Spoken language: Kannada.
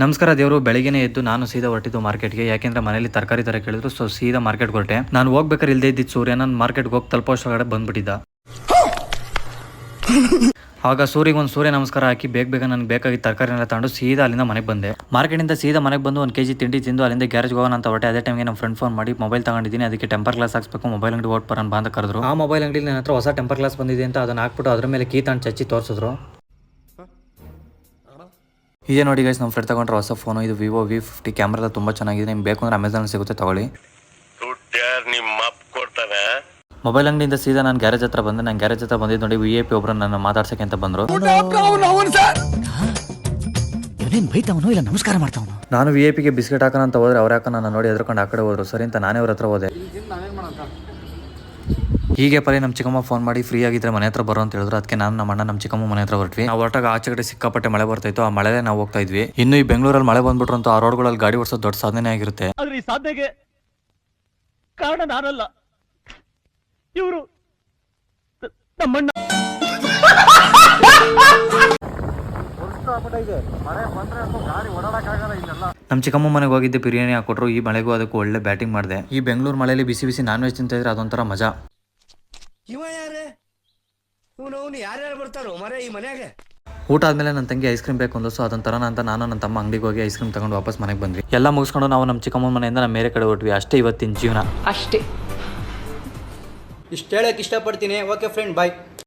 ನಮಸ್ಕಾರ ದೇವರು. ಬೆಳಗ್ಗೆನೇ ಎದ್ದು ನಾನು ಸೀದಾ ಹೊರಟಿದ್ದು ಮಾರ್ಕೆಟ್ಗೆ. ಯಾಕೆಂದ್ರೆ ಮನೇಲಿ ತರಕಾರಿ ತರ ಕೇಳಿದ್ರು, ಸೊ ಸೀದಾ ಮಾರ್ಕೆಟ್ಗೆ ಹೊರಟೆ. ನಾನು ಹೋಗ್ಬೇಕಾದ್ರೆ ಇಲ್ಲದೆ ಇದ್ದಿದ್ದು ಸೂರ್ಯ ನನ್ನ ಮಾರ್ಕೆಟ್ಗೆ ಹೋಗಿ ತಲುಪೋಷ್ಟೊಳಗಡೆ ಬಂದ್ಬಿಟ್ಟಿದ್ದ. ಆಗ ಸೂರ್ಯ ನಮಸ್ಕಾರ ಹಾಕಿ ಬೇಗ ನನಗೆ ಬೇಕಾಗಿದ್ದ ತರಕಾರಿನೆಲ್ಲ ತಗೊಂಡು ಸೀದಾ ಅಲ್ಲಿಂದ ಮನೆಗೆ ಬಂದೆ. ಮಾರ್ಕೆಟಿಂದ ಸೀದಾ ಮನೆಗೆ ಬಂದು 1 kg ತಿಂಡಿ ತಿಂದು ಅಲ್ಲಿಂದ ಗ್ಯಾರೇಜ್ಗೆ ಹೋಗೋಣ ಅಂತ ಹೊರಟೆ. ಅದೇ ಟೈಮ್ಗೆ ನಮ್ಮ ಫ್ರೆಂಡ್ ಫೋನ್ ಮಾಡಿ ಮೊಬೈಲ್ ತಗೊಂಡಿದ್ದೀನಿ, ಅದಕ್ಕೆ ಟೆಂಪರ್ ಗ್ಲಾಸ್ ಹಾಕ್ಸ್ಬೇಕು, ಮೊಬೈಲ್ ಅಂಗಡಿ ಓಟ್ ಬರೋಣ ಅಂತ ಕರೆದ್ರು. ಆ ಮೊಬೈಲ್ ಅಂಗಡಿ ನನ್ನ ಹತ್ರ ಹೊಸ ಟೆಂಪರ್ ಗ್ಲಾಸ್ ಬಂದಿದೆ ಅಂತ ಅದನ್ನ ಹಾಕ್ಬಿಟ್ಟು ಅದ್ರ ಮೇಲೆ ಕೀ ತಗೊಂಡು ಚಚ್ಚಿ ತೋರಿಸಿದ್ರು. ಇದೇ ನೋಡಿ ಗೈಸ್, ನಮ್ಮ ಫ್ರೆಂಡ್ ತಗೊಂಡ್ರೆ ಹೊಸ ಫೋನು. ಇದು ವಿವೋ V50 ಕ್ಯಾಮ್ರಾ ತುಂಬ ಚೆನ್ನಾಗಿದೆ. ನಿಮ್ಗೆ ಬೇಕು ಅಂದ್ರೆ ಅಮೆಝಾನ್ ಸಿಗುತ್ತೆ, ತಗೊಳ್ಳಿ. ಮೊಬೈಲ್ ಅಂಗಡಿಯಿಂದ ಸೀದಾ ನಾನು ಗ್ಯಾರೇಜ್ ಹತ್ರ ಬಂದೆ. ನಾನು ಗ್ಯಾರೇಜ್ ಹತ್ರ ಬಂದಿದ್ದು ನೋಡಿ VIP ಒಬ್ರು ನನ್ನ ಮಾತಾಡ್ಸಕ್ಕೆ ಅಂತ ಬಂದ್ರು. ನಮಸ್ಕಾರ ಮಾಡ್ತಾವನು. ನಾನು VIPಗೆ ಬಿಸ್ಕೆಟ್ ಹಾಕೋಣ ಅಂತ ಹೋದ್ರೆ ಅವ್ರ ನನ್ನ ನೋಡಿ ಎದ್ರಕೊಂಡು ಆ ಕಡೆ ಹೋದ್ರು. ಸರಿ ಅಂತ ನಾನೇ ಅವ್ರ ಹತ್ರ ಹೋದೆ. ಹೀಗೆ ಪರಿ ನಮ್ಮ ಚಿಕ್ಕಮ್ಮ ಫೋನ್ ಮಾಡಿ ಫ್ರೀ ಆಗಿದ್ರೆ ಮನೆ ಹತ್ರ ಬರೋ ಅಂತ ಹೇಳಿದ್ರು. ಅದಕ್ಕೆ ನಾನು ನಮ್ಮ ಅಣ್ಣ ನಮ್ಮ ಚಿಕ್ಕಮ್ಮ ಮನೆ ಹತ್ರ ಹೊರಟ್ವಿ. ನಾವು ಹೊರಟಾಗ ಆಚೆ ಕಡೆ ಸಿಕ್ಕಾಪಟ್ಟೆ ಮಳೆ ಬರ್ತಾ ಇತ್ತು. ಆ ಮಳೆಲೆ ನಾವು ಹೋಗ್ತಾ ಇದ್ವಿ. ಇನ್ನು ಈ ಬೆಂಗಳೂರಲ್ಲಿ ಮಳೆ ಬಂದ್ಬಿಟ್ರು ಅಂತ ಆ ರೋಡ್ಗಳಲ್ಲಿ ಗಾಡಿ ಓಡಿಸೋದು ದೊಡ್ಡ ಸಾಧನೆ ಆಗಿರುತ್ತೆ. ಆದ್ರೆ ಈ ಸಾಧನೆಗೆ ಕಾರಣ ನಾನಲ್ಲ, ಇವರು ನಮ್ಮಣ್ಣ. ನಮ್ಮ ಚಿಕ್ಕಮ್ಮ ಮನೆಗೆ ಹೋಗಿದ್ದೆ, ಬಿರಿಯಾನಿ ಹಾಕೊಟ್ರು. ಈ ಮಳೆಗೂ ಅದಕ್ಕೂ ಒಳ್ಳೆ ಬ್ಯಾಟಿಂಗ್ ಮಾಡಿದೆ. ಈ ಬೆಂಗಳೂರು ಮಳೆಯಲ್ಲಿ ಬಿಸಿ ಬಿಸಿ ನಾನ್ ವೆಜ್ ತಿಂತಿದ್ರೆ ಅದೊಂಥರ ಮಜಾ. ಯಾರ್ಯಾರು ಬರ್ತಾರೋ ಮರೆ ಈ ಮನ್ಯಾಗ. ಊಟ ಆದ್ಮೇಲೆ ನನ್ನ ತಂಗಿ ಐಸ್ ಕ್ರೀಮ್ ಬೇಕು ಅಂದ್ರು. ಸೊ ಅದೊಂಥರ ಅಂತ ನಾನು ನನ್ನ ತಮ್ಮ ಅಂಗಡಿಗೆ ಹೋಗಿ ಐಸ್ ಕ್ರೀಮ್ ತಗೊಂಡು ವಾಪಸ್ ಮನೆಗೆ ಬಂದ್ವಿ. ಎಲ್ಲ ಮುಗಿಸ್ಕೊಂಡು ನಾವು ನಮ್ಮ ಚಿಕ್ಕಮ್ಮ ಮನೆಯಿಂದ ನಮ್ಮ ಬೇರೆ ಕಡೆ ಹೊರಟ್ವಿ. ಅಷ್ಟೇ ಇವತ್ತಿನ ಜೀವನ. ಅಷ್ಟೇ. ಇಷ್ಟು ಹೇಳಕ್ಕೆ ಇಷ್ಟಪಡ್ತೀನಿ. ಓಕೆ ಫ್ರೆಂಡ್, ಬಾಯ್.